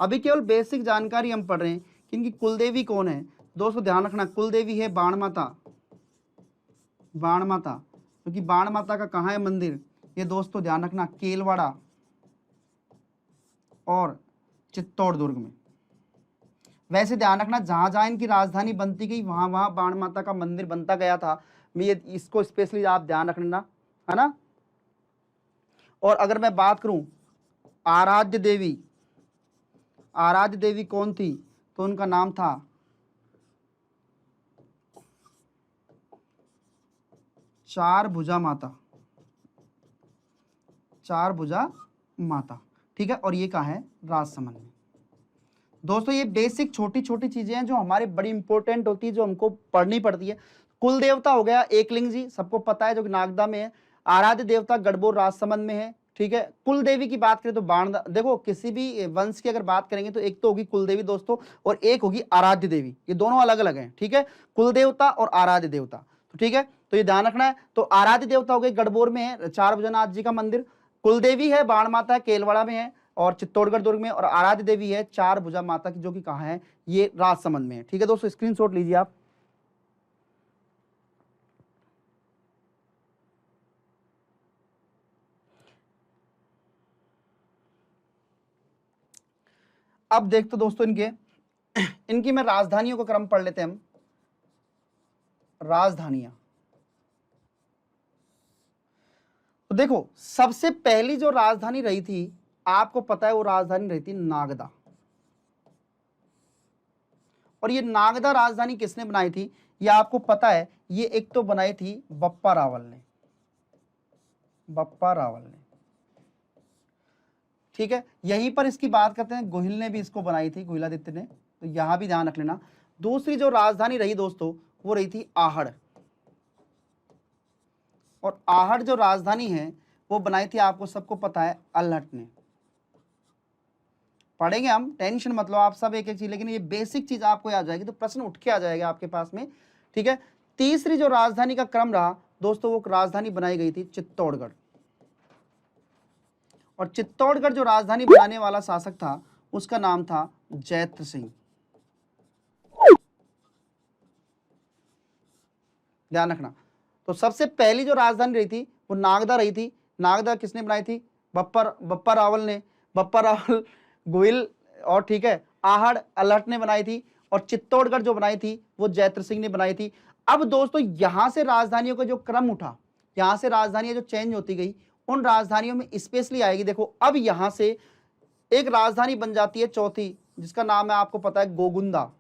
अभी केवल बेसिक जानकारी हम पढ़ रहे हैं कि इनकी कुलदेवी कौन है। दोस्तों ध्यान रखना, कुलदेवी है बाण माता, क्योंकि बाण माता का कहाँ है मंदिर? ये दोस्तों ध्यान रखना, केलवाड़ा और चित्तौड़ दुर्ग में। वैसे ध्यान रखना, जहां जहां इनकी राजधानी बनती गई वहां वहां बाण माता का मंदिर बनता गया था। मैं ये इसको स्पेशली आप ध्यान रखना, है ना। और अगर मैं बात करूं आराध्य देवी कौन थी, तो उनका नाम था चार भुजा माता। ठीक है, और ये कहाँ है? राजसमंद में। दोस्तों ये बेसिक छोटी छोटी चीजें हैं जो हमारे बड़ी इंपॉर्टेंट होती है, जो हमको पढ़नी पड़ती है। कुल देवता हो गया एकलिंग जी, सबको पता है, जो कि नागदा में है। आराध्य देवता गढ़बोर राजसमंद में है। ठीक है, कुल देवी की बात करें तो बाणदा, देखो किसी भी वंश की अगर बात करेंगे तो एक तो होगी कुल देवी दोस्तों, और एक होगी आराध्य देवी। ये दोनों अलग अलग हैं। ठीक है, कुल देवता और आराध्य देवता। तो ठीक है, तो ये ध्यान रखना है। तो आराध्य देवता हो गए गढ़बोर में है, चार भुजानाथ जी का मंदिर। कुलदेवी है बाण माता, केलवाड़ा में है और चित्तौड़गढ़ दुर्ग में। और आराध्य देवी है चार भुजा माता की, जो कि कहाँ है? ये राजसमंद में है। ठीक है दोस्तों, स्क्रीनशॉट लीजिए आप। अब देखते दोस्तों इनकी मैं राजधानियों का क्रम पढ़ लेते हैं हम। राजधानियां, तो देखो सबसे पहली जो राजधानी रही थी, आपको पता है वो राजधानी रही थी नागदा। और ये नागदा राजधानी किसने बनाई थी? ये आपको पता है, ये एक तो बनाई थी बप्पा रावल ने। ठीक है, यहीं पर इसकी बात करते हैं, गोहिल ने भी इसको बनाई थी, गोहिलादित्य ने। तो यहां भी ध्यान रख लेना। दूसरी जो राजधानी रही दोस्तों, वो रही थी आहड़। और आहड़ जो राजधानी है वो बनाई थी, आपको सबको पता है, अल्हट ने। पढ़ेंगे हम, टेंशन मतलब आप सब एक एक चीज, लेकिन ये बेसिक चीज आपको याद जाएगी तो प्रश्न उठ के आ जाएगा आपके पास में। ठीक है, तीसरी जो राजधानी का क्रम रहा दोस्तों, वो राजधानी बनाई गई थी चित्तौड़गढ़। और चित्तौड़गढ़ जो राजधानी बनाने वाला शासक था उसका नाम था जैत्र सिंह। ध्यान रखना, तो सबसे पहली जो राजधानी रही थी वो नागदा रही थी। नागदा किसने बनाई थी? बप्पा रावल ने। बप्पा रावल गोहिल और ठीक है, आहड़ अलहट ने बनाई थी, और चित्तौड़गढ़ जो बनाई थी वो जैत्र सिंह ने बनाई थी। अब दोस्तों यहां से राजधानियों का जो क्रम उठा, यहां से राजधानियां जो चेंज होती गई, उन राजधानियों में स्पेशली आएगी, देखो अब यहां से एक राजधानी बन जाती है चौथी, जिसका नाम है आपको पता है गोगुंदा।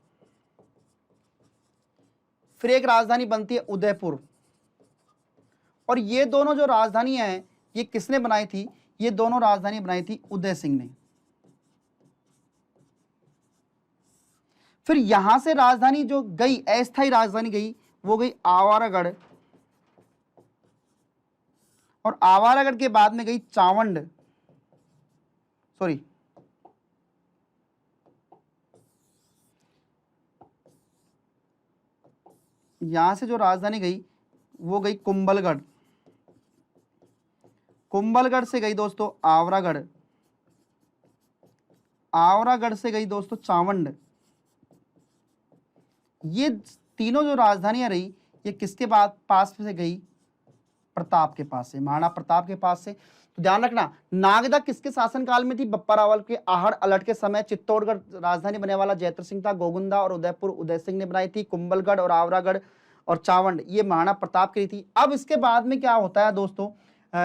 फिर एक राजधानी बनती है उदयपुर, और ये दोनों जो राजधानियां हैं ये किसने बनाई थी? ये दोनों राजधानी बनाई थी उदय सिंह ने। फिर यहां से राजधानी जो गई, अस्थायी राजधानी गई, वो गई आवारागढ़, और आवारागढ़ के बाद में गई चावंड, सॉरी यहां से जो राजधानी गई वो गई कुंभलगढ़, कुंभलगढ़ से गई दोस्तों आवरागढ़, आवरागढ़ से गई दोस्तों चावंड। ये तीनों जो राजधानियां रही ये किसके बाद पास से गई? प्रताप के पास से, महाराणा प्रताप के पास से। तो ध्यान रखना, नागदा किसके शासनकाल में थी? बप्पा रावल के आहड़ अलट के समय। चित्तौड़गढ़ राजधानी बनने वाला जैत्र सिंह था। गोगुंदा और उदयपुर उदय सिंह ने बनाई थी। कुंभलगढ़ और आवरागढ़ और चावंड ये महाराणा प्रताप की थी। अब इसके बाद में क्या होता है दोस्तों,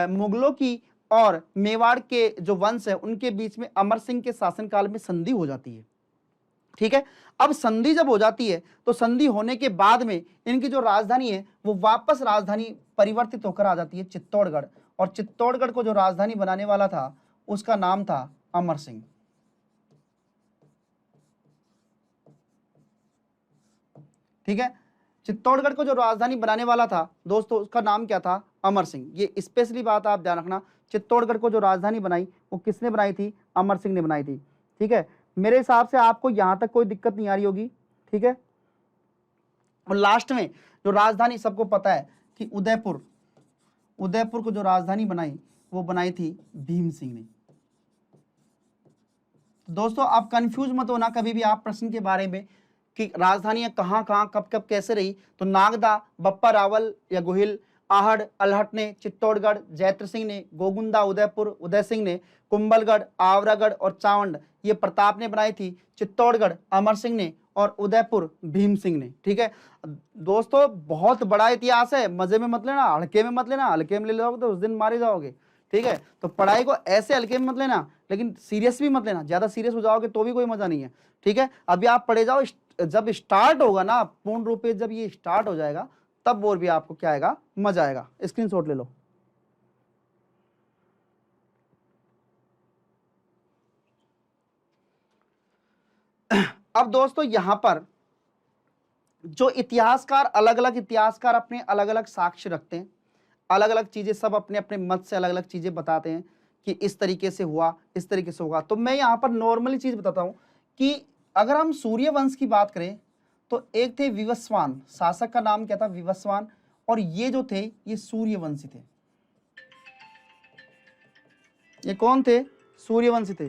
मुगलों की और मेवाड़ के जो वंश है उनके बीच में अमर सिंह के शासनकाल में संधि हो जाती है। ठीक है, अब संधि जब हो जाती है तो संधि होने के बाद में इनकी जो राजधानी है वो वापस राजधानी परिवर्तित होकर आ जाती है चित्तौड़गढ़, और चित्तौड़गढ़ को जो राजधानी बनाने वाला था उसका नाम था अमर सिंह। ठीक है, चित्तौड़गढ़ को जो राजधानी बनाने वाला था दोस्तों उसका नाम क्या था? अमर सिंह। ये स्पेशली बात आप ध्यान रखना, चित्तौड़गढ़ को जो राजधानी बनाई वो किसने बनाई थी? अमर सिंह ने बनाई थी। ठीक है, मेरे हिसाब से आपको यहां तक कोई दिक्कत नहीं आ रही होगी। ठीक है, और लास्ट में जो राजधानी सबको पता है कि उदयपुर, उदयपुर को जो राजधानी बनाई वो बनाई थी भीम सिंह ने। दोस्तों आप कंफ्यूज मत होना कभी भी आप प्रश्न के बारे में कि राजधानियां कहां कहां कब कब कैसे रही। तो नागदा बप्पा रावल या गोहिल, आहड़ अलहट ने, चित्तौड़गढ़ जैत्र सिंह ने, गोगुंदा उदयपुर उदय सिंह ने, कुंभलगढ़ आवरागढ़ और चावंड ये प्रताप ने बनाई थी, चित्तौड़गढ़ अमर सिंह ने और उदयपुर भीम सिंह ने। ठीक है दोस्तों, बहुत बड़ा इतिहास है, मजे में मत लेना, हल्के में मत लेना, हल्के में ले जाओगे तो उस दिन मारे जाओगे। ठीक है, तो पढ़ाई को ऐसे हल्के में मत लेना, लेकिन सीरियस भी मत लेना, ज्यादा सीरियस हो जाओगे तो भी कोई मजा नहीं है। ठीक है, अभी आप पढ़े जाओ, जब स्टार्ट होगा ना पूर्ण रूप से, जब ये स्टार्ट हो जाएगा तब और भी आपको क्या आएगा? मजा आएगा। स्क्रीनशॉट ले लो। अब दोस्तों यहां पर जो इतिहासकार, अलग अलग इतिहासकार अपने अलग अलग साक्ष्य रखते हैं, अलग अलग चीजें, सब अपने अपने मत से अलग अलग चीजें बताते हैं कि इस तरीके से हुआ, इस तरीके से होगा। तो मैं यहां पर नॉर्मली चीज बताता हूं कि अगर हम सूर्यवंश की बात करें तो एक थे विवस्वान, शासक का नाम क्या था? विवस्वान। और ये जो थे ये सूर्यवंशी थे। ये कौन थे? सूर्यवंशी थे।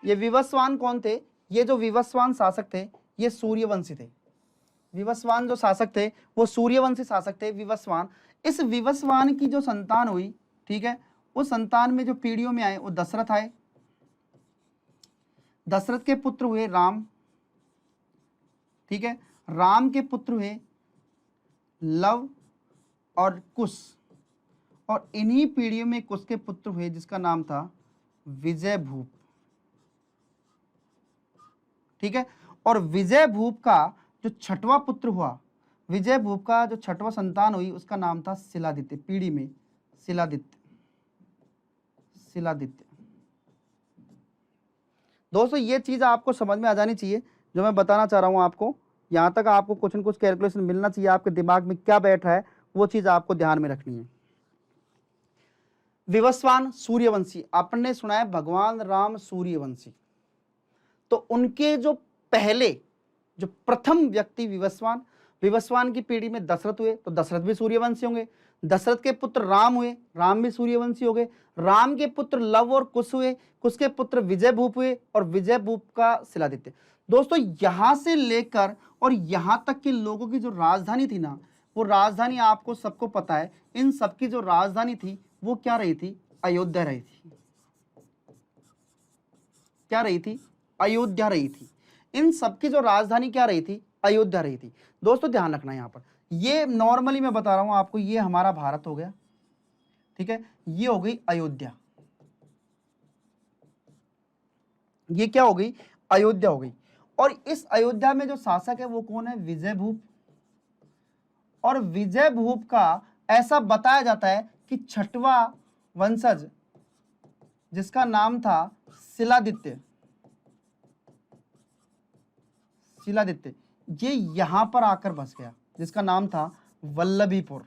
ये विवस्वान कौन थे? ये जो विवस्वान शासक थे ये सूर्यवंशी थे। विवस्वान जो शासक थे वो सूर्यवंशी शासक थे, विवस्वान। इस विवस्वान की जो संतान हुई, ठीक है, उस संतान में जो पीढ़ियों में आए वो दशरथ आए। दशरथ के पुत्र हुए राम। ठीक है, राम के पुत्र हुए लव और कुश, और इन्हीं पीढ़ियों में कुश के पुत्र हुए जिसका नाम था विजय भूप। ठीक है, और विजय भूप का जो छठवां पुत्र हुआ, विजय भूप का जो छठवां संतान हुई उसका नाम था शिलादित्य। पीढ़ी में शिलादित्य, शिलादित्य। दोस्तों ये चीज आपको समझ में आ जानी चाहिए जो मैं बताना चाह रहा हूं आपको। यहां तक आपको कुछ न कुछ कैलकुलेशन मिलना चाहिए, आपके दिमाग में क्या बैठ रहा है वो चीज आपको ध्यान में रखनी है। विवस्वान सूर्यवंशी, आपने सुना है भगवान राम सूर्यवंशी, तो उनके जो पहले, जो प्रथम व्यक्ति विवस्वान, विवस्वान की पीढ़ी में दशरथ हुए, तो दशरथ भी सूर्यवंशी होंगे। दशरथ के पुत्र राम हुए, राम भी सूर्यवंशी हो गए। राम के पुत्र लव और कुश हुए, कुश के पुत्र विजय भूप हुए, और विजय भूप का शिलादित्य। दोस्तों यहां से लेकर और यहां तक के लोगों की जो राजधानी थी ना, वो राजधानी आपको सबको पता है, इन सबकी जो राजधानी थी वो क्या रही थी? अयोध्या रही थी। क्या रही थी? अयोध्या रही थी। इन सबकी जो राजधानी क्या रही थी? अयोध्या रही थी। दोस्तों ध्यान रखना यहाँ पर, ये नॉर्मली मैं बता रहा हूं आपको, ये हमारा भारत हो गया, ठीक है, ये हो गई अयोध्या, ये क्या हो गई? अयोध्या हो गई। और इस अयोध्या में जो शासक है वो कौन है? विजयभूप। और विजयभूप का ऐसा बताया जाता है कि छठवां वंशज जिसका नाम था शिलादित्य, शिलादित्य, ये यहां पर आकर बस गया, जिसका नाम था वल्लभीपुर।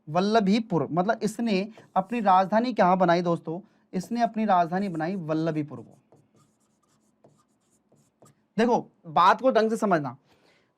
वल्लभीपुर मतलब इसने अपनी राजधानी कहां बनाई दोस्तों? इसने अपनी राजधानी बनाई वल्लभीपुर को। देखो बात को ढंग से समझना,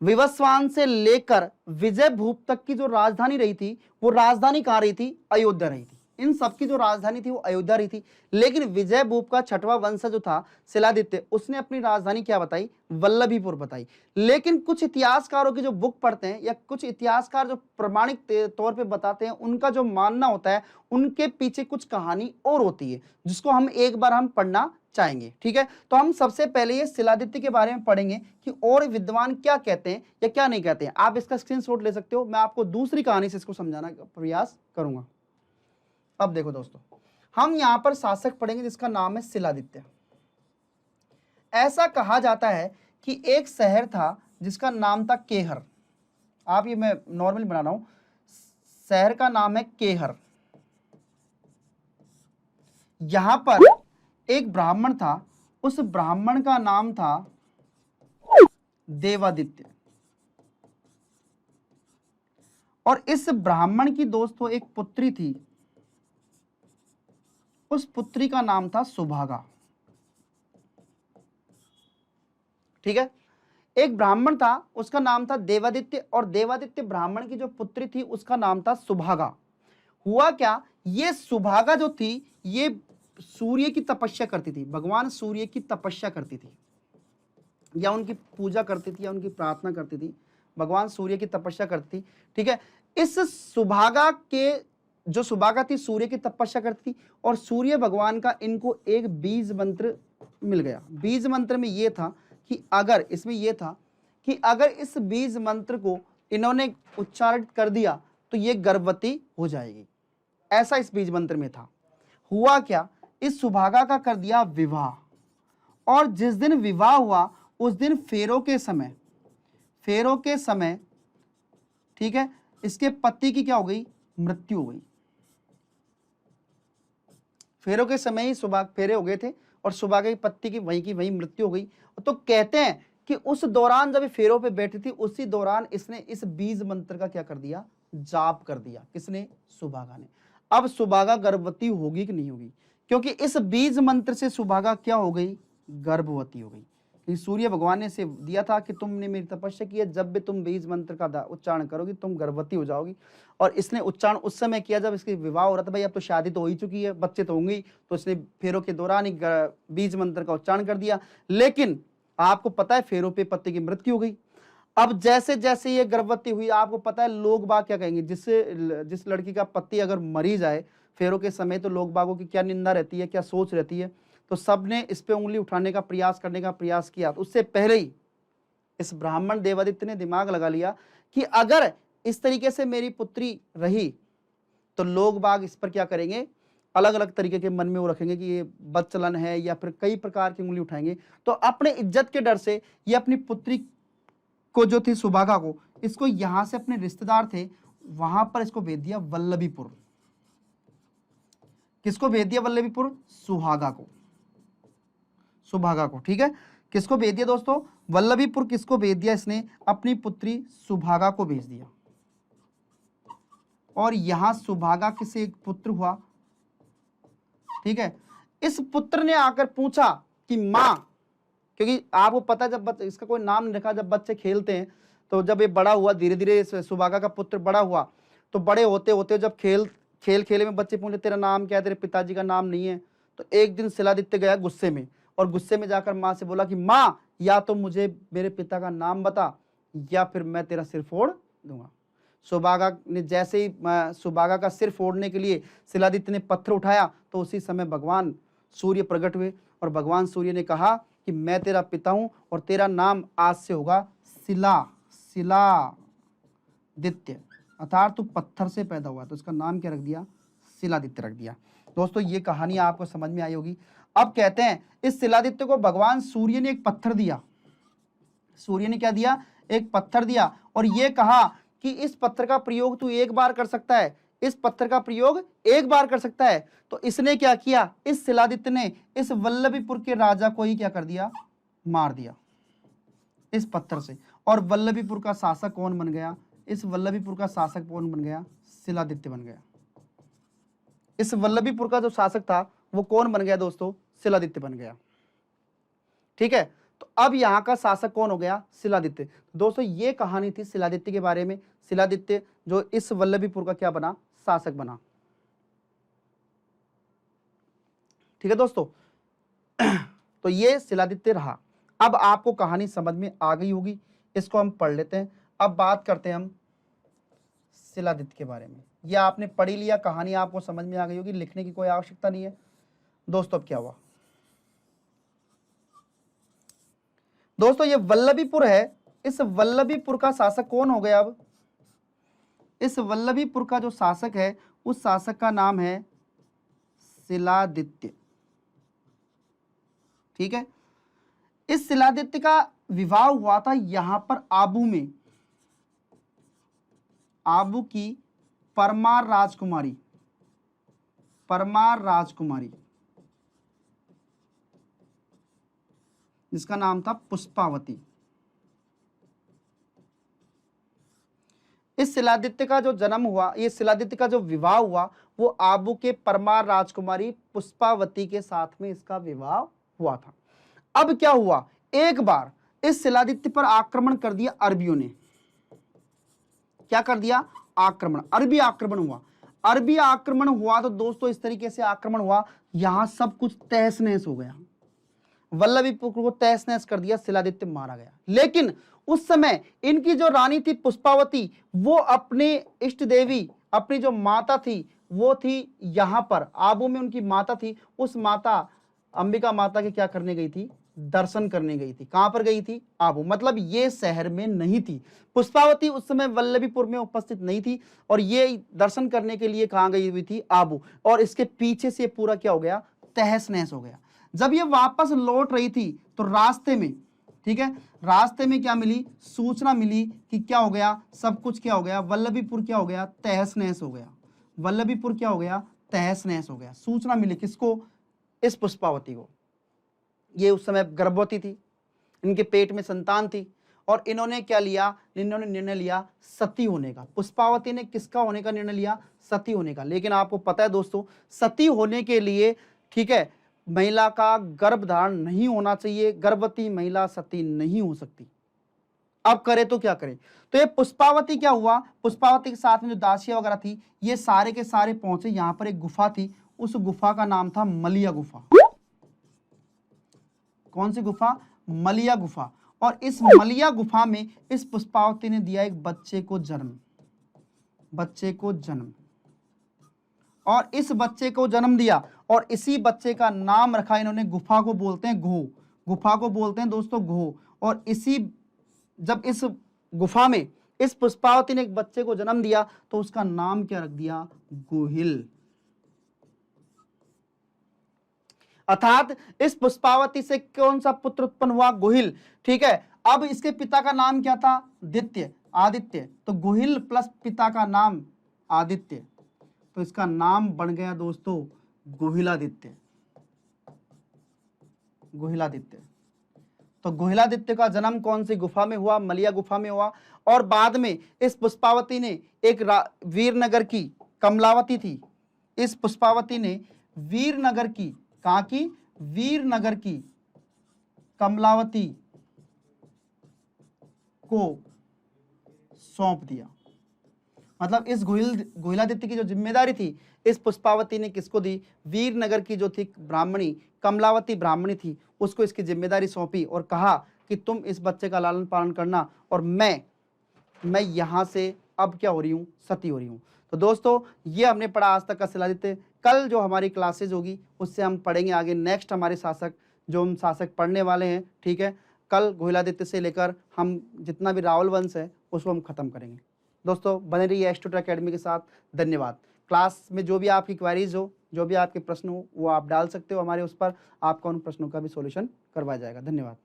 विवस्वान से लेकर विजयभूप तक की जो राजधानी रही थी, वो राजधानी कहां रही थी? अयोध्या रही थी। इन सबकी जो राजधानी थी वो अयोध्या रही थी, लेकिन विजयभूप का छठवां वंशज जो था शिलादित्य, उसने अपनी राजधानी क्या बताई? वल्लभीपुर बताई। लेकिन कुछ इतिहासकारों की जो बुक पढ़ते हैं या कुछ इतिहासकार जो प्रमाणिक तौर पे बताते हैं, उनका जो मानना होता है, उनके पीछे कुछ कहानी और होती है, जिसको हम एक बार हम पढ़ना चाहेंगे। ठीक है, तो हम सबसे पहले ये शिलादित्य के बारे में पढ़ेंगे कि और विद्वान क्या कहते हैं या क्या नहीं कहते हैं। आप इसका स्क्रीनशॉट ले सकते हो, मैं आपको दूसरी कहानी से इसको समझाना का प्रयास करूंगा। अब देखो दोस्तों, हम यहां पर शासक पढ़ेंगे जिसका नाम है शिलादित्य। ऐसा कहा जाता है कि एक शहर था जिसका नाम था केहर। आप ये मैं नॉर्मली बना रहा हूं, शहर का नाम है केहर। यहां पर एक ब्राह्मण था, उस ब्राह्मण का नाम था देवादित्य। और इस ब्राह्मण की दोस्तों एक पुत्री थी, उस पुत्री का नाम था सुभागा। ठीक है, एक ब्राह्मण था, उसका नाम था देवादित्य, और देवादित्य ब्राह्मण की जो पुत्री थी उसका नाम था सुभागा। हुआ क्या, ये सुभागा जो थी ये सूर्य की तपस्या करती थी, भगवान सूर्य की तपस्या करती थी, या उनकी पूजा करती थी, या उनकी प्रार्थना करती थी, भगवान सूर्य की तपस्या करती थी। ठीक है, इस सुभागा के जो सुभागा थी सूर्य की तपस्या करती थी, और सूर्य भगवान का इनको एक बीज मंत्र मिल गया। बीज मंत्र में ये था कि अगर इसमें यह था कि अगर इस बीज मंत्र को इन्होंने उच्चारित कर दिया तो ये गर्भवती हो जाएगी, ऐसा इस बीज मंत्र में था। हुआ क्या, इस सुभागा का कर दिया विवाह, और जिस दिन विवाह हुआ उस दिन फेरों के समय ठीक है, इसके पति की क्या हो गई? मृत्यु हो गई। फेरों के समय ही फेरे हो गए थे, और सुभागा की पत्नी की वहीं मृत्यु हो गई। तो कहते हैं कि उस दौरान जब फेरों पे बैठी थी, उसी दौरान इसने इस बीज मंत्र का क्या कर दिया? जाप कर दिया। किसने? सुभागा ने। अब सुभागा गर्भवती होगी कि नहीं होगी? क्योंकि इस बीज मंत्र से सुभागा क्या हो गई? गर्भवती हो गई। सूर्य भगवान ने से दिया था कि तुमने मेरी तपस्या की है, जब भी तुम बीज मंत्र का उच्चारण करोगी तुम गर्भवती हो जाओगी। और इसने उच्चारण उस समय किया जब इसके विवाह हो रहा था। भाई अब तो शादी तो हो ही चुकी है, बच्चे तो होंगे ही, तो इसने फेरों के दौरान ही बीज मंत्र का उच्चारण कर दिया। लेकिन आपको पता है फेरों पे पति की मृत्यु हो गई। अब जैसे जैसे ये गर्भवती हुई, आपको पता है लोग बाग क्या कहेंगे, जिस लड़की का पति अगर मरी जाए फेरों के समय, तो लोग बागों की क्या निंदा रहती है, क्या सोच रहती है। तो सबने इस पे उंगली उठाने का प्रयास करने का प्रयास किया। तो उससे पहले ही इस ब्राह्मण देवादित्य ने दिमाग लगा लिया कि अगर इस तरीके से मेरी पुत्री रही तो लोग बाग इस पर क्या करेंगे, अलग अलग तरीके के मन में वो रखेंगे कि ये बदचलन है, या फिर कई प्रकार की उंगली उठाएंगे। तो अपने इज्जत के डर से ये अपनी पुत्री को जो थी सुभागा को, इसको यहां से अपने रिश्तेदार थे वहां पर इसको भेज दिया वल्लभीपुर। किसको भेज दिया वल्लभीपुर? सुहागा को, सुभागा को। ठीक है, किसको भेज दिया दोस्तों? वल्लभीपुर। किसको भेज दिया इसने? अपनी पुत्री सुभागा को भेज दिया। और यहां सुभागा किसे एक पुत्र हुआ। ठीक है, इस पुत्र ने आकर पूछा कि मां, क्योंकि आपको पता है जब इसका कोई नाम नहीं रखा, जब बच्चे खेलते हैं तो जब ये बड़ा हुआ धीरे धीरे, सुभागा का पुत्र बड़ा हुआ, तो बड़े होते होते जब खेले में बच्चे पूछे तेरा नाम क्या है, तेरे पिताजी का नाम नहीं है, तो एक दिन शिलादित्य गया गुस्से में, और गुस्से में जाकर मां से बोला कि मां या तो मुझे मेरे पिता का नाम बता या फिर मैं तेरा सिर फोड़ दूंगा। सुभागा ने जैसे ही सुभागा का सिर फोड़ने के लिए शिलादित्य ने पत्थर उठाया, तो उसी समय भगवान सूर्य प्रकट हुए और भगवान सूर्य ने कहा कि मैं तेरा पिता हूं और तेरा नाम आज से होगा शिलादित्य, अर्थात तू पत्थर से पैदा हुआ, तो इसका नाम क्या रख दिया? शिलादित्य रख दिया। दोस्तों ये कहानी आपको समझ में आई होगी। अब कहते हैं इस शिलादित्य को भगवान सूर्य ने एक पत्थर दिया। सूर्य ने क्या दिया? एक पत्थर दिया और ये कहा कि इस पत्थर का प्रयोग तू एक बार कर सकता है, इस पत्थर का प्रयोग एक बार कर सकता है। तो इसने क्या किया? इस शिलादित्य ने इस वल्लभीपुर के राजा को ही क्या कर दिया? मार दिया इस पत्थर से। और वल्लभीपुर का शासक कौन बन गया? इस वल्लभीपुर का शासक कौन बन गया? शिलादित्य बन गया। इस वल्लभीपुर का जो शासक था वो कौन बन गया दोस्तों? शिलादित्य बन गया। ठीक है, तो अब यहां का शासक कौन हो गया? शिलादित्य। दोस्तों ये कहानी थी शिलादित्य के बारे में। शिलादित्य जो इस वल्लभीपुर का क्या बना? शासक बना। ठीक है दोस्तों, तो ये शिलादित्य रहा। अब आपको कहानी समझ में आ गई होगी, इसको हम पढ़ लेते हैं। अब बात करते हैं हम शिलादित्य के बारे में। ये आपने पढ़ ही लिया, कहानी आपको समझ में आ गई होगी, लिखने की कोई आवश्यकता नहीं है। दोस्तों अब क्या हुआ? दोस्तों ये वल्लभीपुर है, इस वल्लभीपुर का शासक कौन हो गया? अब इस वल्लभीपुर का जो शासक है उस शासक का नाम है शिलादित्य। ठीक है, इस शिलादित्य का विवाह हुआ था यहां पर आबू में, आबू की परमार राजकुमारी, परमार राजकुमारी जिसका नाम था पुष्पावती। इस शिलादित्य का जो जन्म हुआ, ये शिलादित्य का जो विवाह हुआ वो आबू के परमार राजकुमारी पुष्पावती के साथ में इसका विवाह हुआ था। अब क्या हुआ? एक बार इस शिलादित्य पर आक्रमण कर दिया अरबियों ने। क्या कर दिया? आक्रमण, अरबी आक्रमण हुआ। अरबी आक्रमण हुआ तो दोस्तों इस तरीके से आक्रमण हुआ, यहां सब कुछ तहस नहस हो गया। वल्लभीपुर को तहस नहस कर दिया, शिलादित्य मारा गया। लेकिन उस समय इनकी जो रानी थी पुष्पावती, वो अपने इष्ट देवी, अपनी जो माता थी वो थी यहां पर आबू में, उनकी माता थी। उस माता अंबिका माता के क्या करने गई थी? दर्शन करने गई थी। कहां पर गई थी? आबू, मतलब ये शहर में नहीं थी। पुष्पावती उस समय वल्लभीपुर में उपस्थित नहीं थी और ये दर्शन करने के लिए कहां गई हुई थी? आबू। और इसके पीछे से पूरा क्या हो गया? तहस नहस हो गया। जब ये वापस लौट रही थी तो रास्ते में, ठीक है, रास्ते में क्या मिली? सूचना मिली कि क्या हो गया? सब कुछ क्या हो गया? वल्लभीपुर क्या हो गया? तहस नहस हो गया। वल्लभीपुर क्या हो गया? तहस नहस हो गया। सूचना मिली किसको? इस पुष्पावती को। ये उस समय गर्भवती थी, इनके पेट में संतान थी और इन्होंने क्या लिया? इन्होंने निर्णय लिया सती होने का। पुष्पावती ने किसका होने का निर्णय लिया? सती होने का। लेकिन आपको पता है दोस्तों, सती होने के लिए, ठीक है, महिला का गर्भधारण नहीं होना चाहिए। गर्भवती महिला सती नहीं हो सकती। अब करे तो क्या करे? तो ये पुष्पावती क्या हुआ? पुष्पावती के साथ में जो दासियां वगैरह थी ये सारे के सारे पहुंचे। यहां पर एक गुफा थी, उस गुफा का नाम था मलिया गुफा। कौन सी गुफा? मलिया गुफा। और इस मलिया गुफा में इस पुष्पावती ने दिया एक बच्चे को जन्म, बच्चे को जन्म। और इस बच्चे को जन्म दिया और इसी बच्चे का नाम रखा इन्होंने, गुफा को बोलते हैं घो, गुफा को बोलते हैं दोस्तों घो। और इसी, जब इस गुफा में इस पुष्पावती ने एक बच्चे को जन्म दिया तो उसका नाम क्या रख दिया? गोहिल। अर्थात इस पुष्पावती से कौन सा पुत्र उत्पन्न हुआ? गोहिल। ठीक है, अब इसके पिता का नाम क्या था? आदित्य, आदित्य। तो गोहिल प्लस पिता का नाम आदित्य, तो इसका नाम बन गया दोस्तों गोहिलादित्य, गोहिलादित्य। तो गोहिलादित्य का जन्म कौन सी गुफा में हुआ? मलिया गुफा में हुआ। और बाद में इस पुष्पावती ने एक वीरनगर की, कमलावती थी, इस पुष्पावती ने वीरनगर की, कहां की? वीरनगर की कमलावती को सौंप दिया। मतलब इस गोहिलादित्य की जो जिम्मेदारी थी इस पुष्पावती ने किसको दी? वीरनगर की जो थी ब्राह्मणी, कमलावती ब्राह्मणी थी, उसको इसकी जिम्मेदारी सौंपी और कहा कि तुम इस बच्चे का लालन पालन करना और मैं यहां से अब क्या हो रही हूं? सती हो रही हूं। तो दोस्तों ये हमने पढ़ा आज तक का शिलादित्य। कल जो हमारी क्लासेज होगी उससे हम पढ़ेंगे आगे नेक्स्ट हमारे शासक जो हम शासक पढ़ने वाले हैं, ठीक है। कल घोइलादित्य से लेकर हम जितना भी रावल वंश है उसको हम खत्म करेंगे। दोस्तों बने रहिए एस्ट्रो अकेडमी के साथ। धन्यवाद। क्लास में जो भी आपकी क्वेरीज हो, जो भी आपके प्रश्न हो, वो आप डाल सकते हो हमारे उस पर, आपका उन प्रश्नों का भी सॉल्यूशन करवाया जाएगा। धन्यवाद।